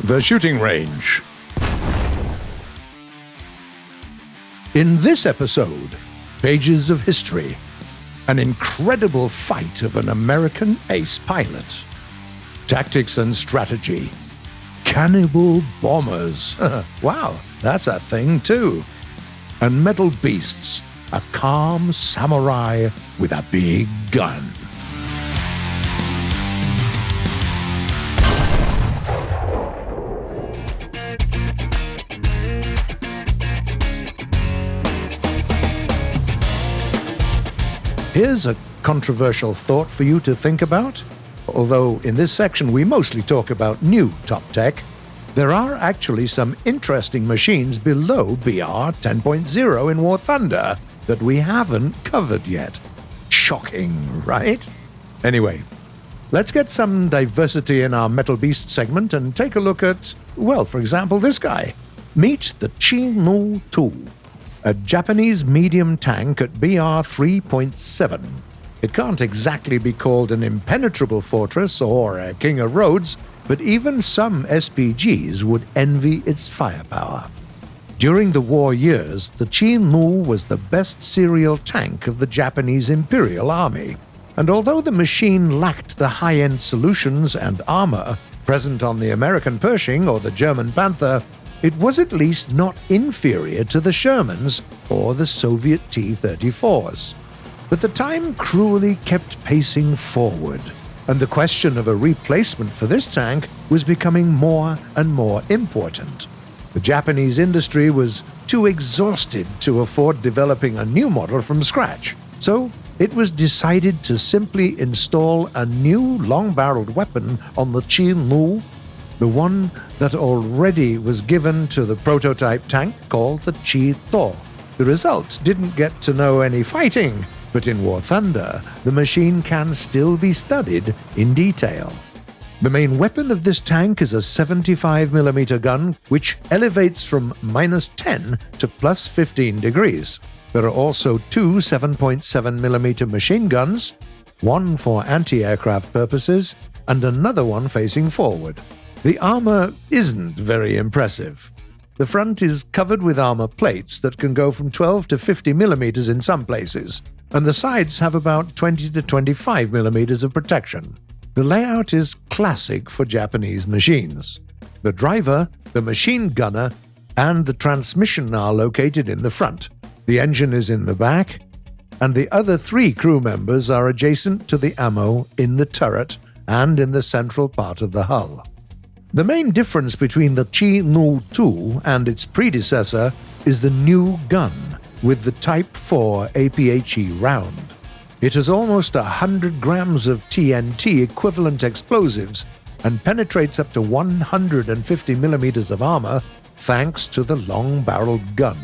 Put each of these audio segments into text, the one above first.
The shooting range. In this episode, pages of history, an incredible fight of an American ace pilot, tactics and strategy, cannibal bombers, wow, that's a thing too, and metal beasts, a calm samurai with a big gun. Here's a controversial thought for you to think about. Although in this section we mostly talk about new top tech, there are actually some interesting machines below BR 10.0 in War Thunder that we haven't covered yet. Shocking, right? Anyway, let's get some diversity in our Metal Beast segment and take a look at, well, for example, this guy. Meet the Chi-No 2. A Japanese medium tank at BR 3.7. It can't exactly be called an impenetrable fortress or a king of roads, but even some SPGs would envy its firepower. During the war years, the Chi-No was the best serial tank of the Japanese Imperial Army, and although the machine lacked the high-end solutions and armor present on the American Pershing or the German Panther, it was at least not inferior to the Shermans or the Soviet T-34s. But the time cruelly kept pacing forward, and the question of a replacement for this tank was becoming more and more important. The Japanese industry was too exhausted to afford developing a new model from scratch, so it was decided to simply install a new long-barreled weapon on the Chi-No, the one that already was given to the prototype tank called the Chi-To. The result didn't get to know any fighting, but in War Thunder, the machine can still be studied in detail. The main weapon of this tank is a 75mm gun, which elevates from -10 to +15 degrees. There are also two 7.7mm machine guns, one for anti-aircraft purposes and another one facing forward. The armor isn't very impressive. The front is covered with armor plates that can go from 12 to 50mm in some places, and the sides have about 20 to 25mm of protection. The layout is classic for Japanese machines. The driver, the machine gunner, and the transmission are located in the front. The engine is in the back, and the other three crew members are adjacent to the ammo in the turret and in the central part of the hull. The main difference between the Chi-No 2 and its predecessor is the new gun with the Type 4 APHE round. It has almost 100 grams of TNT equivalent explosives and penetrates up to 150mm of armor thanks to the long-barreled gun.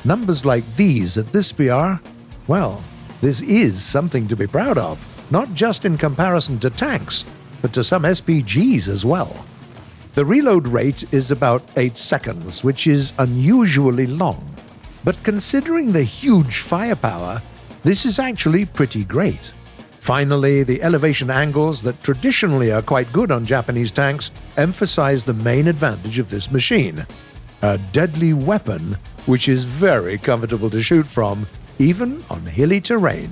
Numbers like these at this BR, well, this is something to be proud of, not just in comparison to tanks, but to some SPGs as well. The reload rate is about 8 seconds, which is unusually long. But considering the huge firepower, this is actually pretty great. Finally, the elevation angles that traditionally are quite good on Japanese tanks emphasize the main advantage of this machine: a deadly weapon which is very comfortable to shoot from, even on hilly terrain.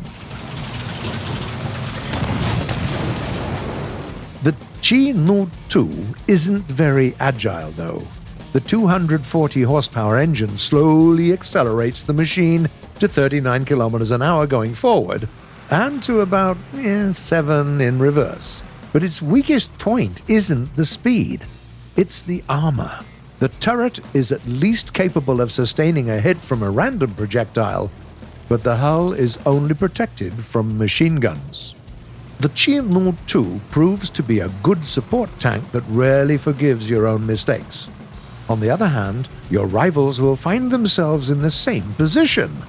The Chi-No 2 isn't very agile though. The 240 horsepower engine slowly accelerates the machine to 39 kilometers an hour going forward and to about 7 in reverse. But its weakest point isn't the speed, it's the armor. The turret is at least capable of sustaining a hit from a random projectile, but the hull is only protected from machine guns. The Chi-No 2 proves to be a good support tank that rarely forgives your own mistakes. On the other hand, your rivals will find themselves in the same position.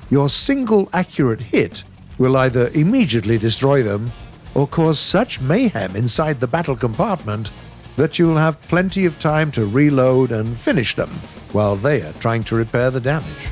Your single accurate hit will either immediately destroy them or cause such mayhem inside the battle compartment that you'll have plenty of time to reload and finish them while they are trying to repair the damage.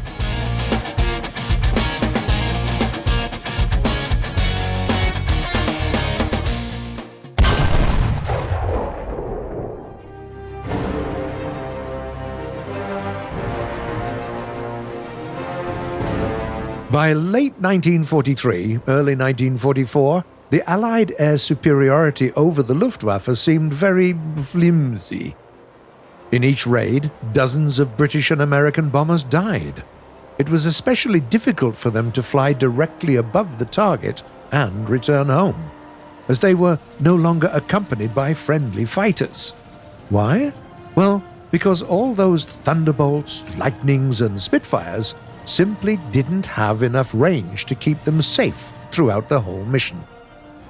By late 1943, early 1944, the Allied air superiority over the Luftwaffe seemed very flimsy. In each raid, dozens of British and American bombers died. It was especially difficult for them to fly directly above the target and return home, as they were no longer accompanied by friendly fighters. Why? Well, because all those Thunderbolts, Lightnings, and Spitfires simply didn't have enough range to keep them safe throughout the whole mission.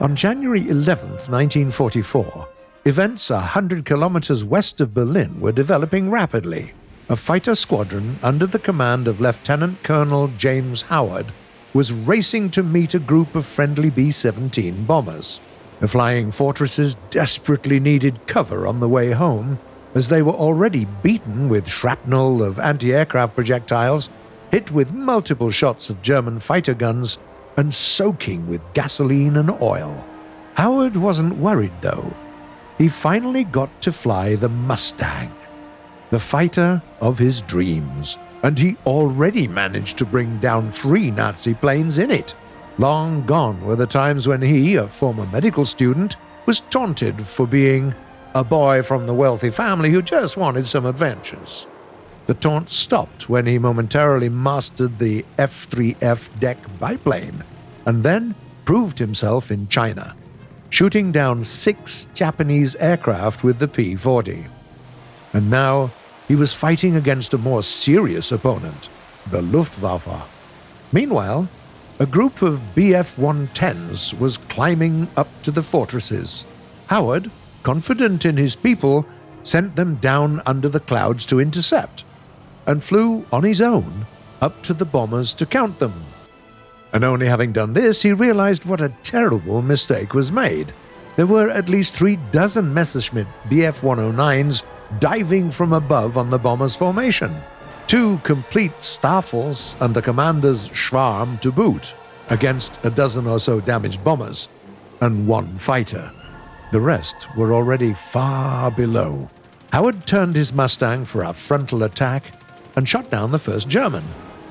On January 11, 1944, events 100 kilometers west of Berlin were developing rapidly. A fighter squadron under the command of Lieutenant Colonel James Howard was racing to meet a group of friendly B-17 bombers. The Flying Fortresses desperately needed cover on the way home, as they were already beaten with shrapnel of anti-aircraft projectiles, hit with multiple shots of German fighter guns, and soaking with gasoline and oil. Howard wasn't worried, though. He finally got to fly the Mustang, the fighter of his dreams, and he already managed to bring down 3 Nazi planes in it. Long gone were the times when he, a former medical student, was taunted for being a boy from the wealthy family who just wanted some adventures. The taunt stopped when he momentarily mastered the F-3F deck biplane, and then proved himself in China, shooting down 6 Japanese aircraft with the P-40. And now he was fighting against a more serious opponent, the Luftwaffe. Meanwhile, a group of Bf-110s was climbing up to the fortresses. Howard, confident in his people, sent them down under the clouds to intercept, and flew on his own up to the bombers to count them. And only having done this, he realized what a terrible mistake was made. There were at least 3 dozen Messerschmitt Bf-109s diving from above on the bombers' formation, 2 complete Staffels under commanders Schwarm to boot, against a dozen or so damaged bombers, and 1 fighter. The rest were already far below. Howard turned his Mustang for a frontal attack and shot down the first German,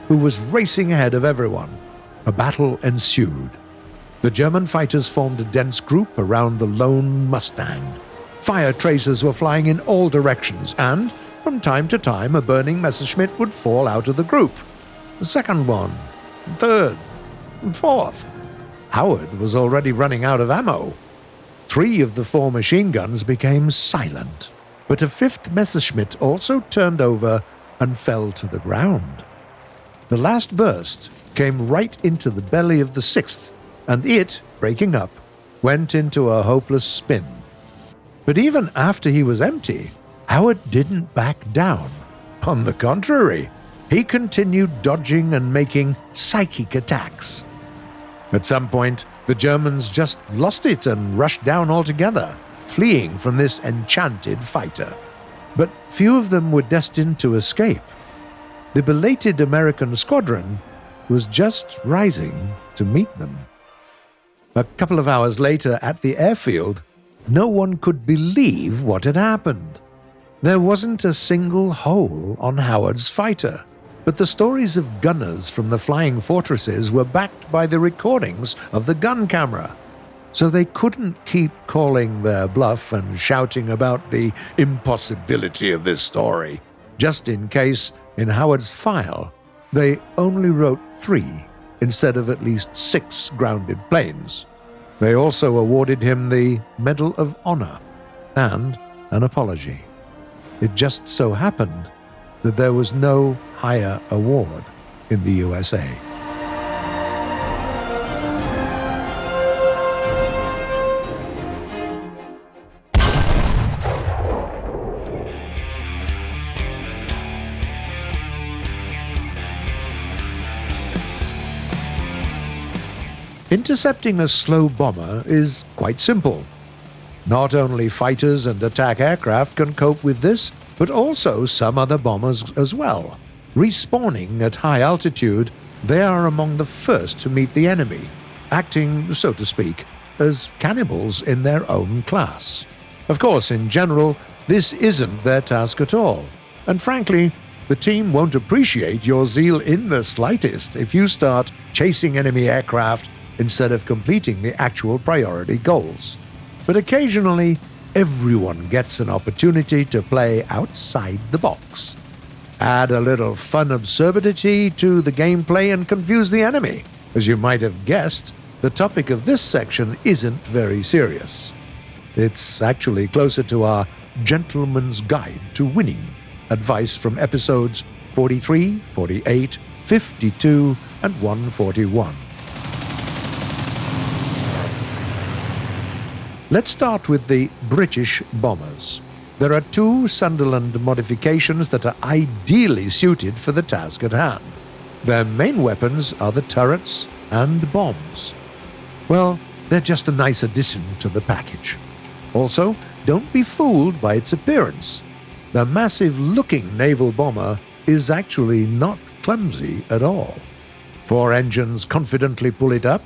who was racing ahead of everyone. A battle ensued. The German fighters formed a dense group around the lone Mustang. Fire tracers were flying in all directions, and from time to time a burning Messerschmitt would fall out of the group. The second one, third, fourth. Howard was already running out of ammo. 3 of the 4 machine guns became silent, but a 5th Messerschmitt also turned over and fell to the ground. The last burst came right into the belly of the 6th, and it, breaking up, went into a hopeless spin. But even after he was empty, Howard didn't back down. On the contrary, he continued dodging and making psychic attacks. At some point, the Germans just lost it and rushed down altogether, fleeing from this enchanted fighter. But few of them were destined to escape. The belated American squadron was just rising to meet them. A couple of hours later at the airfield, no one could believe what had happened. There wasn't a single hole on Howard's fighter, but the stories of gunners from the Flying Fortresses were backed by the recordings of the gun camera, so they couldn't keep calling their bluff and shouting about the impossibility of this story. Just in case, in Howard's file, they only wrote 3 instead of at least 6 grounded planes. They also awarded him the Medal of Honor and an apology. It just so happened that there was no higher award in the USA. Intercepting a slow bomber is quite simple. Not only fighters and attack aircraft can cope with this, but also some other bombers as well. Respawning at high altitude, they are among the first to meet the enemy, acting, so to speak, as cannibals in their own class. Of course, in general, this isn't their task at all, and frankly, the team won't appreciate your zeal in the slightest if you start chasing enemy aircraft instead of completing the actual priority goals. But occasionally, everyone gets an opportunity to play outside the box. Add a little fun absurdity to the gameplay and confuse the enemy. As you might have guessed, the topic of this section isn't very serious. It's actually closer to our Gentleman's Guide to Winning advice from episodes 43, 48, 52, and 141. Let's start with the British bombers. There are two Sunderland modifications that are ideally suited for the task at hand. Their main weapons are the turrets and bombs. Well, they're just a nice addition to the package. Also, don't be fooled by its appearance. The massive-looking naval bomber is actually not clumsy at all. 4 engines confidently pull it up,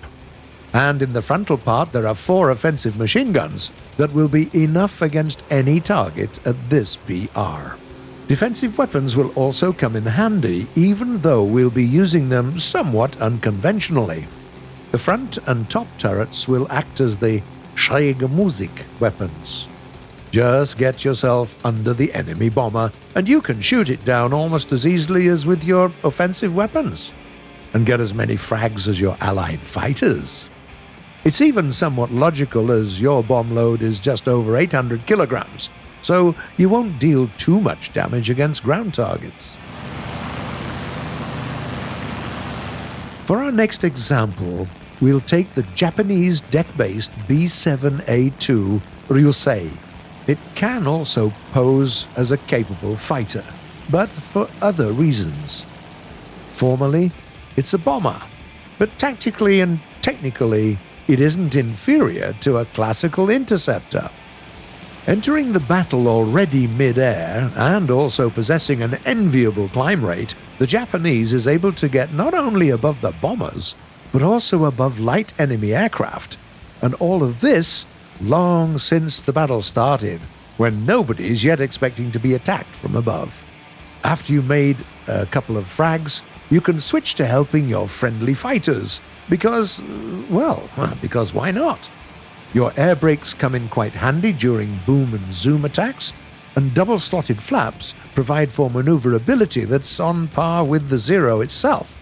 and in the frontal part there are 4 offensive machine guns that will be enough against any target at this BR. Defensive weapons will also come in handy, even though we'll be using them somewhat unconventionally. The front and top turrets will act as the Schräge Musik weapons. Just get yourself under the enemy bomber, and you can shoot it down almost as easily as with your offensive weapons, and get as many frags as your allied fighters. It's even somewhat logical, as your bomb load is just over 800 kilograms, so you won't deal too much damage against ground targets. For our next example, we'll take the Japanese deck-based B-7A2 Ryusei. It can also pose as a capable fighter, but for other reasons. Formally, it's a bomber, but tactically and technically, it isn't inferior to a classical interceptor. Entering the battle already mid-air, and also possessing an enviable climb rate, the Japanese is able to get not only above the bombers, but also above light enemy aircraft, and all of this long since the battle started, when nobody's yet expecting to be attacked from above. After you made a couple of frags, you can switch to helping your friendly fighters, because why not? Your air brakes come in quite handy during boom and zoom attacks, and double-slotted flaps provide for maneuverability that's on par with the Zero itself,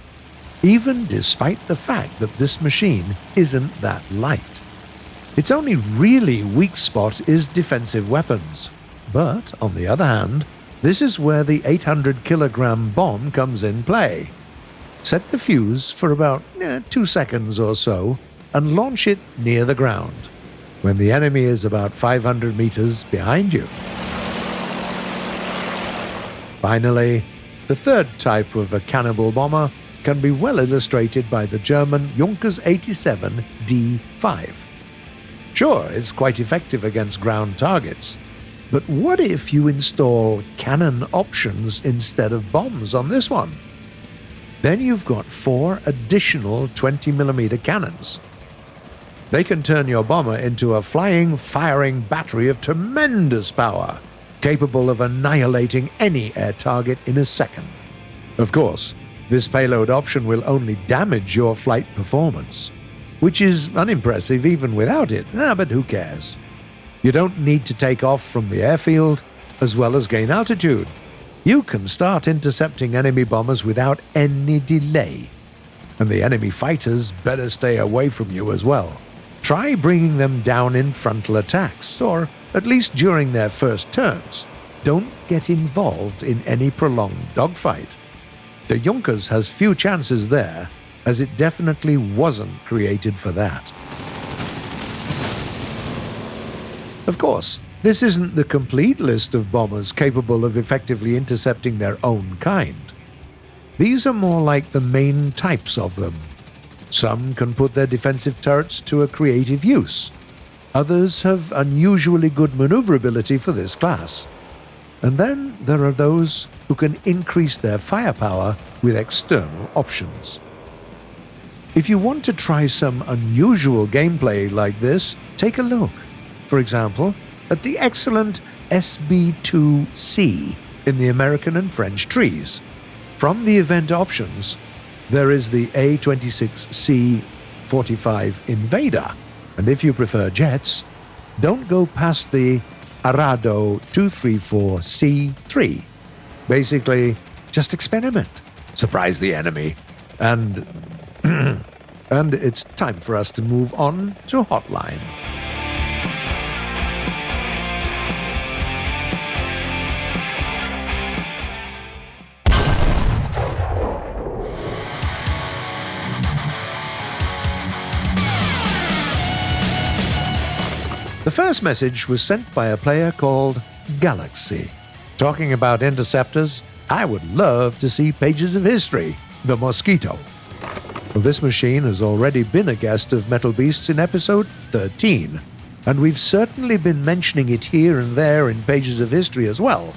even despite the fact that this machine isn't that light. Its only really weak spot is defensive weapons, but on the other hand, this is where the 800-kilogram bomb comes in play. Set the fuse for about 2 seconds or so, and launch it near the ground, when the enemy is about 500 meters behind you. Finally, the third type of a Cannibal bomber can be well illustrated by the German Junkers 87 D5. Sure, it's quite effective against ground targets, but what if you install cannon options instead of bombs on this one? Then you've got 4 additional 20mm cannons. They can turn your bomber into a flying, firing battery of tremendous power, capable of annihilating any air target in a second. Of course, this payload option will only damage your flight performance, which is unimpressive even without it, but who cares? You don't need to take off from the airfield, as well as gain altitude. You can start intercepting enemy bombers without any delay, and the enemy fighters better stay away from you as well. Try bringing them down in frontal attacks, or at least during their first turns. Don't get involved in any prolonged dogfight. The Junkers has few chances there, as it definitely wasn't created for that. Of course, this isn't the complete list of bombers capable of effectively intercepting their own kind. These are more like the main types of them. Some can put their defensive turrets to a creative use. Others have unusually good maneuverability for this class. And then there are those who can increase their firepower with external options. If you want to try some unusual gameplay like this, take a look, for example, at the excellent SB-2C in the American and French trees. From the event options, There is the A-26C-45 Invader, and if you prefer jets, don't go past the Arado 234C3. Basically, just experiment, surprise the enemy, and and it's time for us to move on to Hotline. The first message was sent by a player called Galaxy. Talking about interceptors, I would love to see pages of history, the Mosquito. Well, this machine has already been a guest of Metal Beasts in episode 13, and we've certainly been mentioning it here and there in pages of history as well.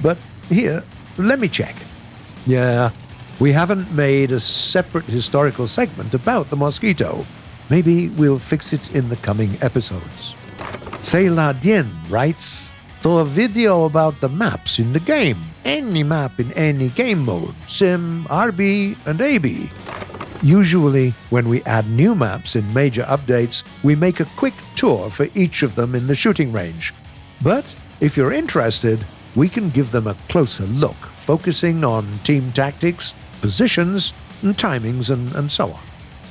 But here, let me check. Yeah, we haven't made a separate historical segment about the Mosquito. Maybe we'll fix it in the coming episodes. Sailor Dien writes, "To a video about the maps in the game. Any map in any game mode, Sim, RB, and AB. Usually, when we add new maps in major updates, we make a quick tour for each of them in the shooting range. But if you're interested, we can give them a closer look, focusing on team tactics, positions, and timings, and so on.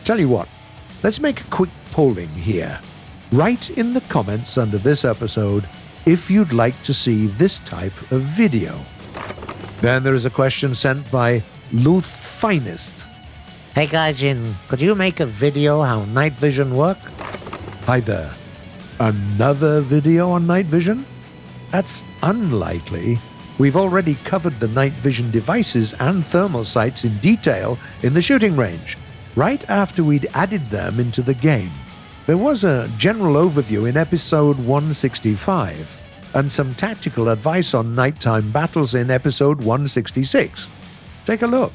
Tell you what, let's make a quick polling here. Write in the comments under this episode if you'd like to see this type of video." Then there is a question sent by Luth Finest. Hey Gaijin, could you make a video how night vision work? Hi there. Another video on night vision? That's unlikely. We've already covered the night vision devices and thermal sights in detail in the shooting range, right after we'd added them into the game. There was a general overview in episode 165, and some tactical advice on nighttime battles in episode 166. Take a look,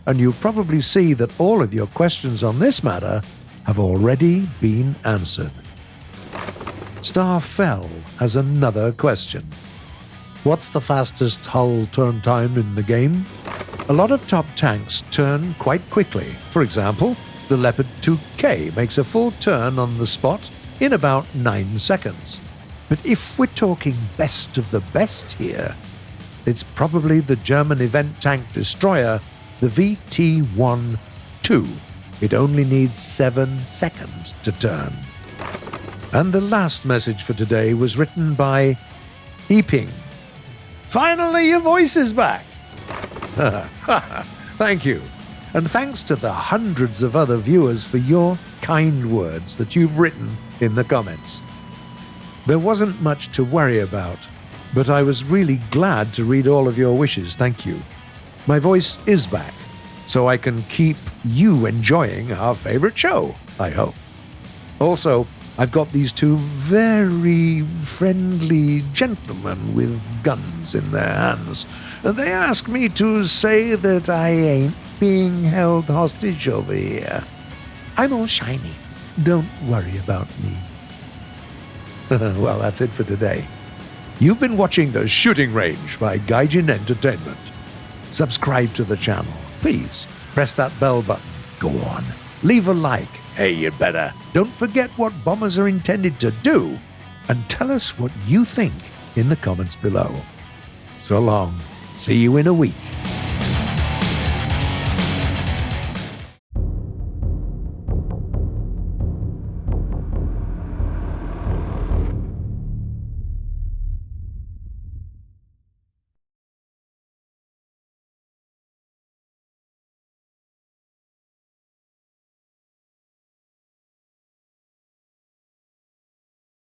and you'll probably see that all of your questions on this matter have already been answered. Starfell has another question. What's the fastest hull turn time in the game? A lot of top tanks turn quite quickly. For example, the Leopard 2K makes a full turn on the spot in about 9 seconds. But if we're talking best of the best here, it's probably the German event tank destroyer, the VT-1-2. It only needs 7 seconds to turn. And the last message for today was written by Eeping. Finally, your voice is back! Thank you. And thanks to the hundreds of other viewers for your kind words that you've written in the comments. There wasn't much to worry about, but I was really glad to read all of your wishes, thank you. My voice is back, so I can keep you enjoying our favorite show, I hope. Also, I've got these two very friendly gentlemen with guns in their hands, and they ask me to say that I ain't being held hostage over here. I'm all shiny. Don't worry about me. Well, that's it for today. You've been watching The Shooting Range by Gaijin Entertainment. Subscribe to the channel. Please press that bell button. Go on. Leave a like. Hey, you'd better. Don't forget what bombers are intended to do. And tell us what you think in the comments below. So long. See you in a week.